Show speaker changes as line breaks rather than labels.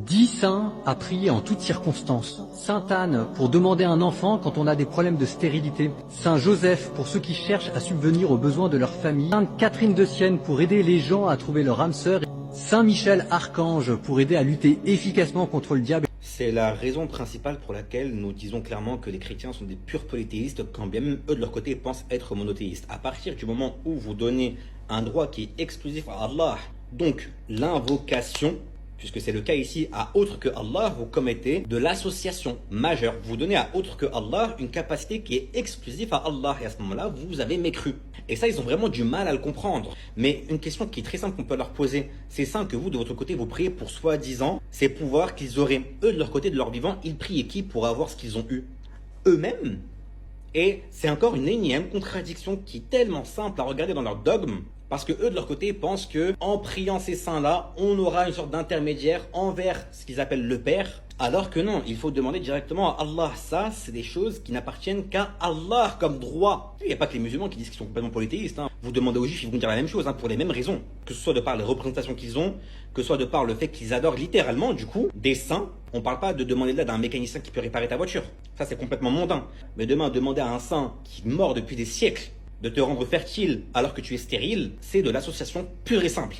10 saints à prier en toutes circonstances. Sainte Anne pour demander un enfant quand on a des problèmes de stérilité. Saint Joseph pour ceux qui cherchent à subvenir aux besoins de leur famille. Sainte Catherine de Sienne pour aider les gens à trouver leur âme sœur. Saint Michel Archange pour aider à lutter efficacement contre le diable.
C'est la raison principale pour laquelle nous disons clairement que les chrétiens sont des purs polythéistes, quand bien même eux de leur côté pensent être monothéistes. À partir du moment où vous donnez un droit qui est exclusif à Allah, donc l'invocation, puisque c'est le cas ici, à autre que Allah, vous commettez de l'association majeure. Vous donnez à autre que Allah une capacité qui est exclusive à Allah. Et à ce moment-là, vous avez mécru. Et ça, ils ont vraiment du mal à le comprendre. Mais une question qui est très simple qu'on peut leur poser, c'est ça que vous, de votre côté, vous priez pour soi-disant ces pouvoirs qu'ils auraient. Eux, de leur côté, de leur vivant, ils prient qui pour avoir ce qu'ils ont eu? Eux-mêmes. Et c'est encore une énième contradiction qui est tellement simple à regarder dans leur dogme. Parce que eux, de leur côté, pensent que en priant ces saints-là, on aura une sorte d'intermédiaire envers ce qu'ils appellent le Père. Alors que non, il faut demander directement à Allah. Ça, c'est des choses qui n'appartiennent qu'à Allah comme droit. Il n'y a pas que les musulmans qui disent qu'ils sont complètement polythéistes. Vous demandez aux juifs, ils vont dire la même chose, pour les mêmes raisons. Que ce soit de par les représentations qu'ils ont, que ce soit de par le fait qu'ils adorent littéralement, du coup, des saints. On ne parle pas de demander de l'aide à un mécanicien qui peut réparer ta voiture. Ça, c'est complètement mondain. Mais demain, demander à un saint qui est mort depuis des siècles de te rendre fertile alors que tu es stérile, c'est de l'association pure et simple.